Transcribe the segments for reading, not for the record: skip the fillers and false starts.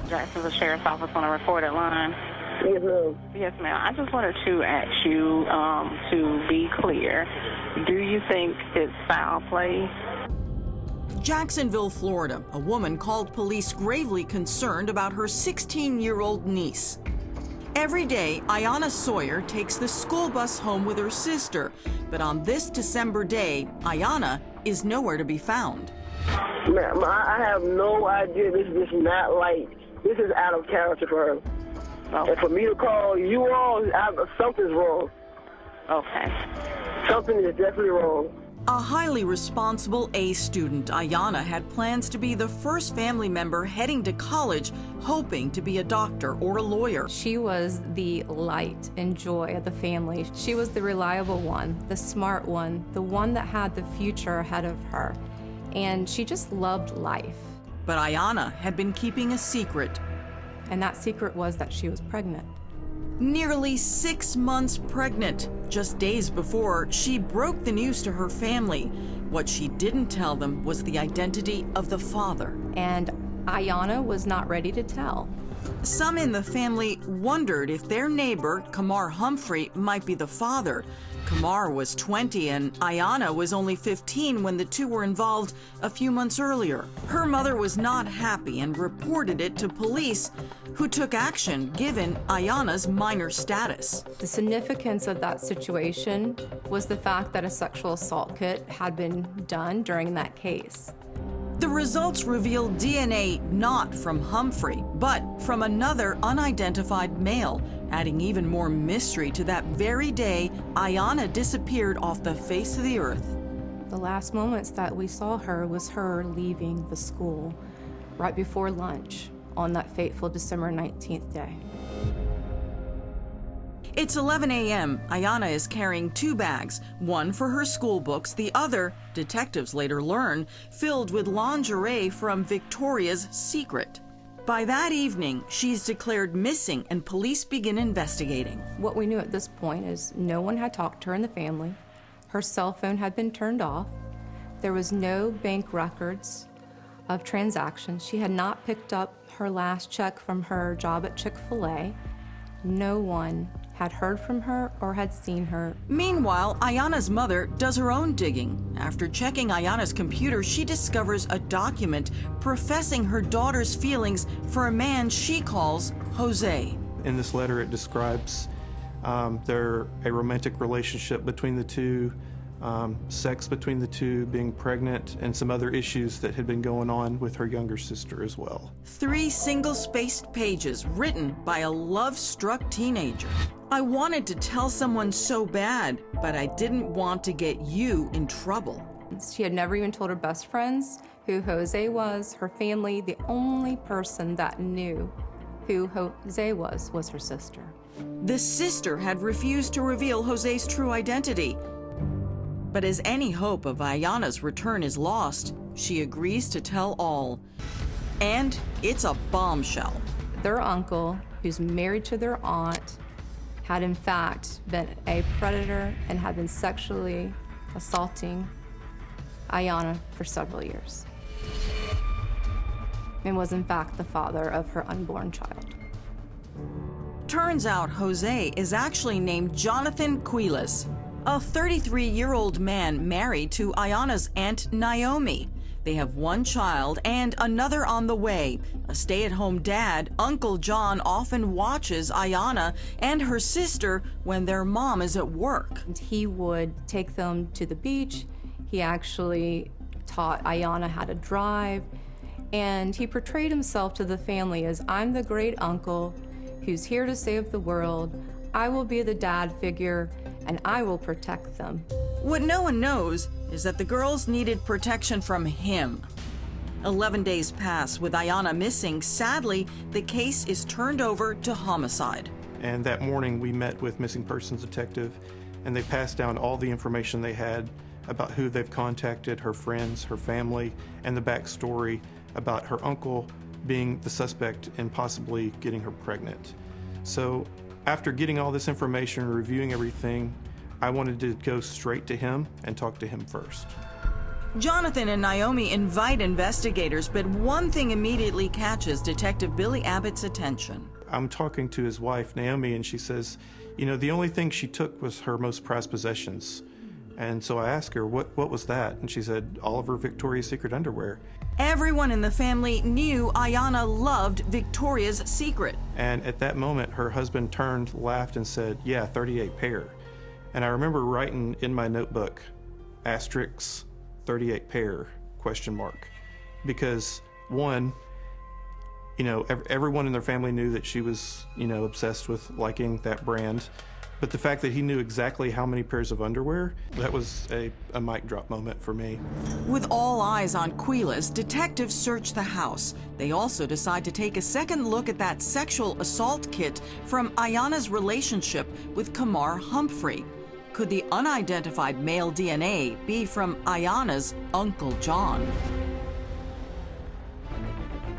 Jacksonville Sheriff's Office on a recorded line. Yes, ma'am. Yes, ma'am. I just wanted to ask you to be clear. Do you think it's foul play? Jacksonville, Florida, a woman called police gravely concerned about her 16-year-old niece. Every day, Iyana Sawyer takes the school bus home with her sister, but on this December day, Ayana is nowhere to be found. Ma'am, I have no idea. This is not like, this is out of character for her. Okay. And for me to call you all, something's wrong. Okay. Something is definitely wrong. A highly responsible A student, Ayana had plans to be the first family member heading to college, hoping to be a doctor or a lawyer. She was the light and joy of the family. She was the reliable one, the smart one, the one that had the future ahead of her. And she just loved life. But Ayana had been keeping a secret. And that secret was that she was pregnant. Nearly 6 months pregnant. Just days before, she broke the news to her family. What she didn't tell them was the identity of the father. And Ayana was not ready to tell. Some in the family wondered if their neighbor, Kamar Humphrey, might be the father. Kamar was 20 and Ayana was only 15 when the two were involved a few months earlier. Her mother was not happy and reported it to police, who took action given Ayana's minor status. The significance of that situation was the fact that a sexual assault kit had been done during that case. The results revealed DNA not from Humphrey, but from another unidentified male, adding even more mystery to that very day Ayana disappeared off the face of the earth. The last moments that we saw her was her leaving the school right before lunch on that fateful December 19th day. It's 11 a.m. Ayana is carrying 2 bags, one for her school books, the other, detectives later learn, filled with lingerie from Victoria's Secret. By that evening, she's declared missing and police begin investigating. What we knew at this point is no one had talked to her in the family. Her cell phone had been turned off. There was no bank records of transactions. She had not picked up her last check from her job at Chick-fil-A. No one had heard from her or had seen her. Meanwhile, Ayana's mother does her own digging. After checking Ayana's computer, she discovers a document professing her daughter's feelings for a man she calls Jose. In this letter, it describes a romantic relationship between the two, sex between the two, being pregnant, and some other issues that had been going on with her younger sister as well. 3 single-spaced pages written by a love-struck teenager. I wanted to tell someone so bad, but I didn't want to get you in trouble. She had never even told her best friends who Jose was. Her family, the only person that knew who Jose was her sister. The sister had refused to reveal Jose's true identity. But as any hope of Ayana's return is lost, she agrees to tell all. And it's a bombshell. Their uncle, who's married to their aunt, had in fact been a predator and had been sexually assaulting Ayana for several years, and was in fact the father of her unborn child. Turns out Jose is actually named Jonathan Quiles, a 33-year-old man married to Ayana's aunt Naomi. They have 1 child and another on the way. A stay-at-home dad, Uncle John often watches Ayana and her sister when their mom is at work. He would take them to the beach. He actually taught Ayana how to drive. And he portrayed himself to the family as, I'm the great uncle who's here to save the world. I will be the dad figure and I will protect them. What no one knows is that the girls needed protection from him. 11 days pass with Ayana missing. Sadly, the case is turned over to homicide. And that morning we met with missing persons detective, and they passed down all the information they had about who they've contacted, her friends, her family, and the backstory about her uncle being the suspect in possibly getting her pregnant. So after getting all this information, reviewing everything, I wanted to go straight to him and talk to him first. Jonathan and Naomi invite investigators, but one thing immediately catches Detective Billy Abbott's attention. I'm talking to his wife, Naomi, and she says, you know, the only thing she took was her most prized possessions. And so I asked her, what was that? And she said, all of her Victoria's Secret underwear. Everyone in the family knew Ayana loved Victoria's Secret. And at that moment, her husband turned, laughed, and said, yeah, 38 pair. And I remember writing in my notebook, asterisk, 38 pair, question mark. Because one, you know, everyone in their family knew that she was, you know, obsessed with liking that brand. But the fact that he knew exactly how many pairs of underwear, that was a mic drop moment for me. With all eyes on Quiles, detectives search the house. They also decide to take a second look at that sexual assault kit from Ayana's relationship with Kamar Humphrey. Could the unidentified male DNA be from Ayana's Uncle John?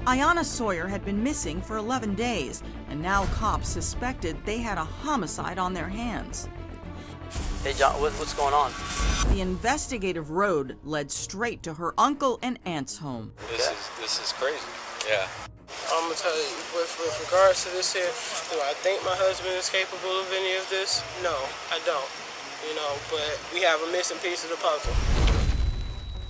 Iyana Sawyer had been missing for 11 days, and now cops suspected they had a homicide on their hands. Hey, John, what's going on? The investigative road led straight to her uncle and aunt's home. This is crazy. Yeah. I'm gonna tell you, with regards to this here, do I think my husband is capable of any of this? No, I don't. You know, but we have a missing piece of the puzzle.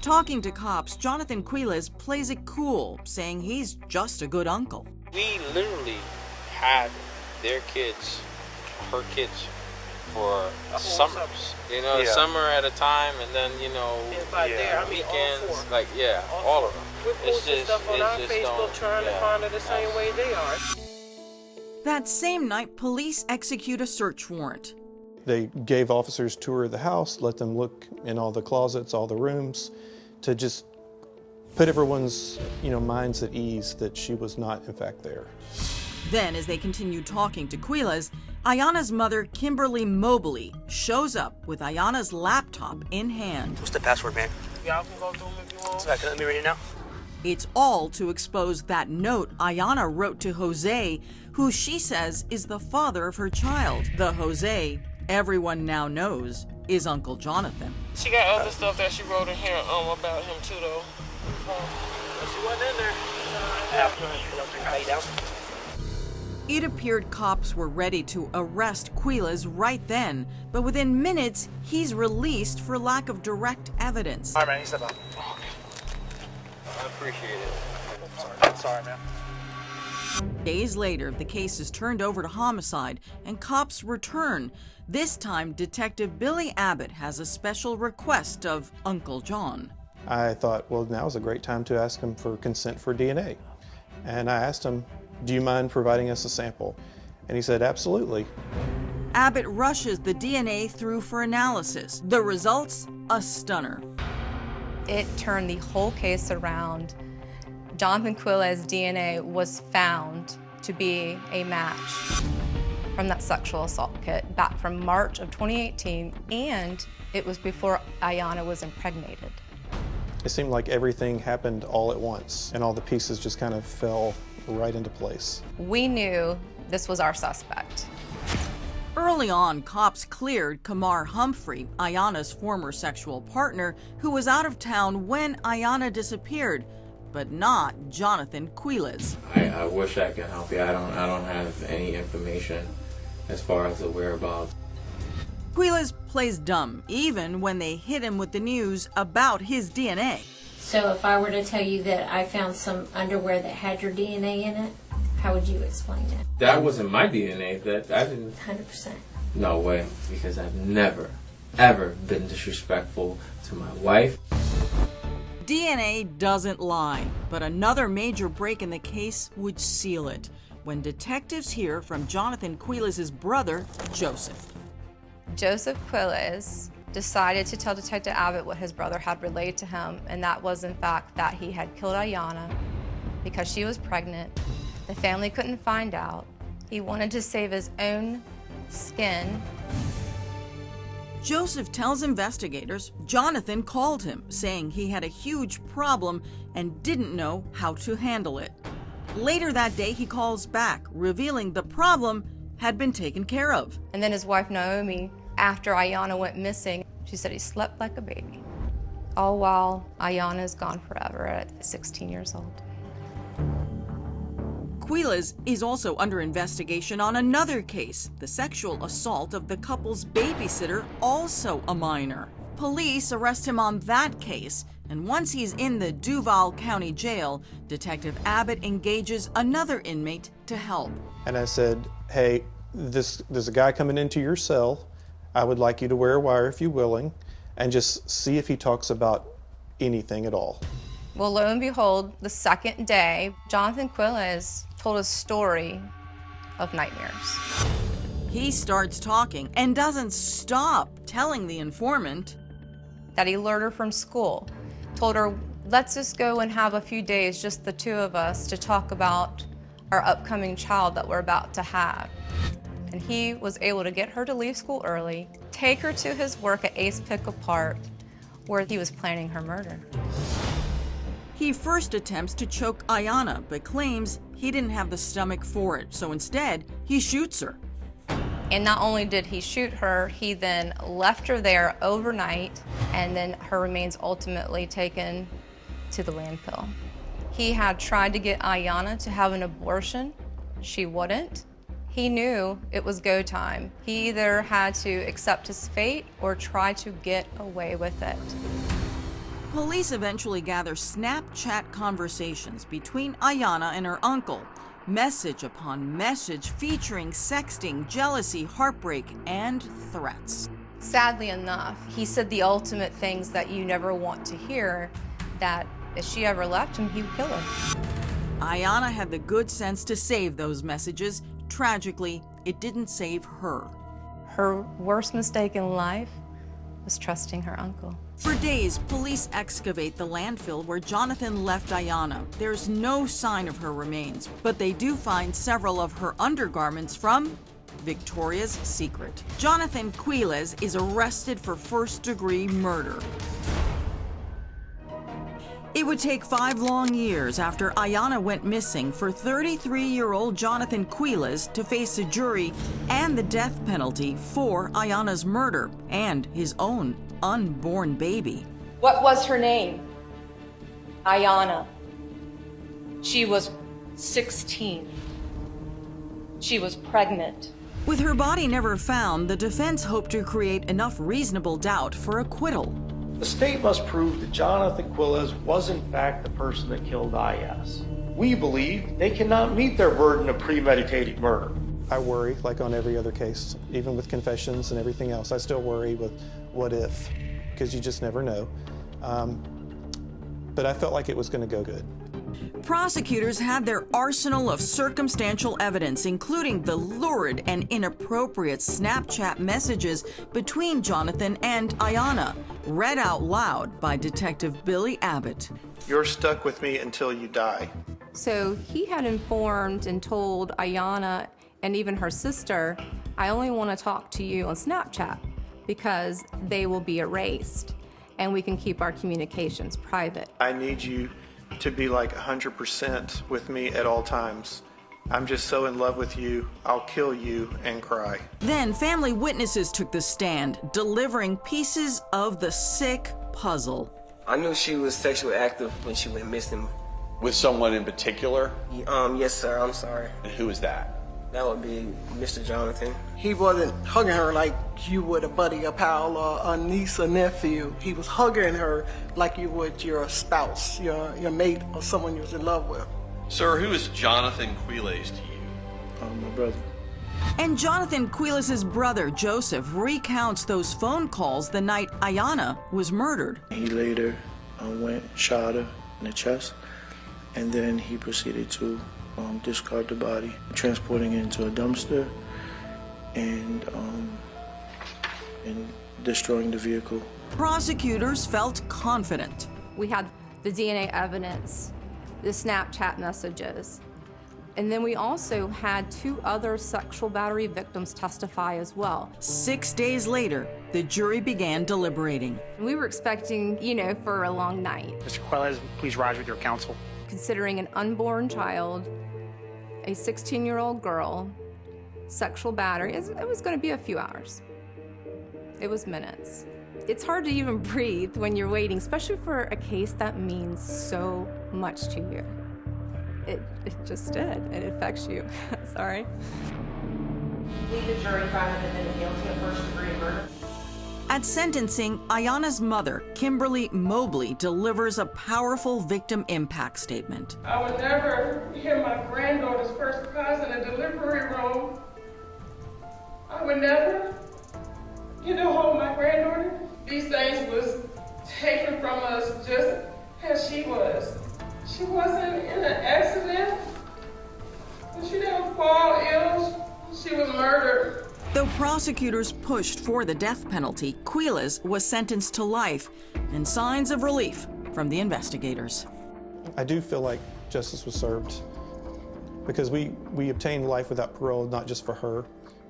Talking to cops, Jonathan Quiles plays it cool, saying he's just a good uncle. We literally had their kids, her kids, for summers. You know, summer at a time, and then, you know, weekends, like, all of them. We're posting stuff on our Facebook trying to find her the same way they are. That same night, police execute a search warrant. They gave officers a tour of the house, let them look in all the closets, all the rooms, to just put everyone's, you know, minds at ease that she was not, in fact, there. Then, as they continued talking to Quiles, Ayana's mother, Kimberly Mobley, shows up with Ayana's laptop in hand. What's the password, man? Y'all can go through them if you want. So let me read it now. It's all to expose that note Ayana wrote to Jose, who she says is the father of her child. The Jose everyone now knows is Uncle Jonathan. She got other stuff that she wrote in here about him too, though. She wasn't in there. It appeared cops were ready to arrest Quiles right then, but within minutes, he's released for lack of direct evidence. All right, man, you step out. I appreciate it. Sorry, man. Days later, the case is turned over to homicide, and cops return. This time, Detective Billy Abbott has a special request of Uncle John. I thought, well, now's a great time to ask him for consent for DNA. And I asked him, do you mind providing us a sample? And he said, absolutely. Abbott rushes the DNA through for analysis. The results, a stunner. It turned the whole case around. Jonathan Quiles' DNA was found to be a match from that sexual assault kit back from March of 2018, and it was before Ayana was impregnated. It seemed like everything happened all at once, and all the pieces just kind of fell right into place. We knew this was our suspect. Early on, cops cleared Kamar Humphrey, Ayana's former sexual partner, who was out of town when Ayana disappeared, but not Jonathan Quiles. I wish I could help you. I don't have any information as far as the whereabouts. Quiles plays dumb, even when they hit him with the news about his DNA. So if I were to tell you that I found some underwear that had your DNA in it, how would you explain it? That wasn't my DNA. That I didn't. 100%. No way, because I've never, ever been disrespectful to my wife. DNA doesn't lie, but another major break in the case would seal it when detectives hear from Jonathan Quiles' brother, Joseph. Joseph Quiles decided to tell Detective Abbott what his brother had relayed to him, and that was, in fact, that he had killed Ayana because she was pregnant. The family couldn't find out. He wanted to save his own skin. Joseph tells investigators Jonathan called him, saying he had a huge problem and didn't know how to handle it. Later that day, he calls back, revealing the problem had been taken care of. And then his wife, Naomi, after Ayana went missing, she said he slept like a baby. all while Ayana's gone forever at 16 years old. Quiles is also under investigation on another case, the sexual assault of the couple's babysitter, also a minor. Police arrest him on that case, and once he's in the Duval County Jail, Detective Abbott engages another inmate to help. And I said, hey, there's a guy coming into your cell. I would like you to wear a wire if you're willing, and just see if he talks about anything at all. Well, lo and behold, the second day, Jonathan Quiles told a story of nightmares. He starts talking and doesn't stop telling the informant that he lured her from school, told her, let's just go and have a few days, just the two of us, to talk about our upcoming child that we're about to have. And he was able to get her to leave school early, take her to his work at Ace Pickle Park, where he was planning her murder. He first attempts to choke Ayana, but claims he didn't have the stomach for it, so instead, he shoots her. And not only did he shoot her, he then left her there overnight, and then her remains ultimately taken to the landfill. He had tried to get Ayana to have an abortion. She wouldn't. He knew it was go time. He either had to accept his fate or try to get away with it. Police eventually gather Snapchat conversations between Ayana and her uncle, message upon message featuring sexting, jealousy, heartbreak, and threats. Sadly enough, he said the ultimate things that you never want to hear, that if she ever left him, he would kill her. Ayana had the good sense to save those messages. Tragically, it didn't save her. Her worst mistake in life was trusting her uncle. For days, police excavate the landfill where Jonathan left Ayana. There's no sign of her remains, but they do find several of her undergarments from Victoria's Secret. Jonathan Quiles is arrested for first-degree murder. It would take 5 long years after Ayana went missing for 33-year-old Jonathan Quiles to face a jury and the death penalty for Ayana's murder and his own unborn baby. What was her name? Ayana. She was 16. She was pregnant. With her body never found, the defense hoped to create enough reasonable doubt for acquittal. The state must prove that Jonathan Quiles was in fact the person that killed IS. We believe they cannot meet their burden of premeditated murder. I worry, like on every other case, even with confessions and everything else. I still worry with what if, because you just never know. But I felt like it was going to go good. Prosecutors had their arsenal of circumstantial evidence, including the lurid and inappropriate Snapchat messages between Jonathan and Ayana, read out loud by Detective Billy Abbott. You're stuck with me until you die. So he had informed and told Ayana and even her sister, I only want to talk to you on Snapchat because they will be erased and we can keep our communications private. I need you to be like 100% with me at all times. I'm just so in love with you, I'll kill you and cry. Then family witnesses took the stand, delivering pieces of the sick puzzle. I knew she was sexually active when she went missing. With someone in particular? Yes, sir. I'm sorry. And who is that? That would be Mr. Jonathan. He wasn't hugging her like you would a buddy, a pal, or a niece or nephew. He was hugging her like you would your spouse, your mate, or someone you was in love with. Sir, who is Jonathan Quiles to you? My brother. And Jonathan Quiles' brother, Joseph, recounts those phone calls the night Ayana was murdered. He later went and shot her in the chest, and then he proceeded to discard the body, transporting it into a dumpster, and destroying the vehicle. Prosecutors felt confident. We had the DNA evidence, the Snapchat messages, and then we also had 2 other sexual battery victims testify as well. 6 days later, the jury began deliberating. We were expecting, for a long night. Mr. Quiles, please rise with your counsel. Considering an unborn child, a 16-year-old girl, sexual battery, it was going to be a few hours. It was minutes. It's hard to even breathe when you're waiting, especially for a case that means so much to you. It just did. It affects you. Sorry. The jury found him guilty of first-degree murder. At sentencing, Ayana's mother, Kimberly Mobley, delivers a powerful victim impact statement. I would never hear my granddaughter's first cries in a delivery room. I would never get to hold my granddaughter. These things was taken from us just as she was. She wasn't in an accident. She didn't fall ill. She was murdered. Though prosecutors pushed for the death penalty, Quiles was sentenced to life, and signs of relief from the investigators. I do feel like justice was served because we obtained life without parole, not just for her,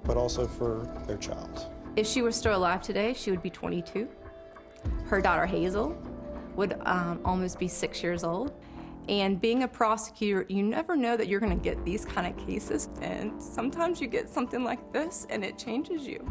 but also for their child. If she were still alive today, she would be 22. Her daughter Hazel would almost be 6 years old. And being a prosecutor, you never know that you're gonna get these kind of cases. And sometimes you get something like this and it changes you.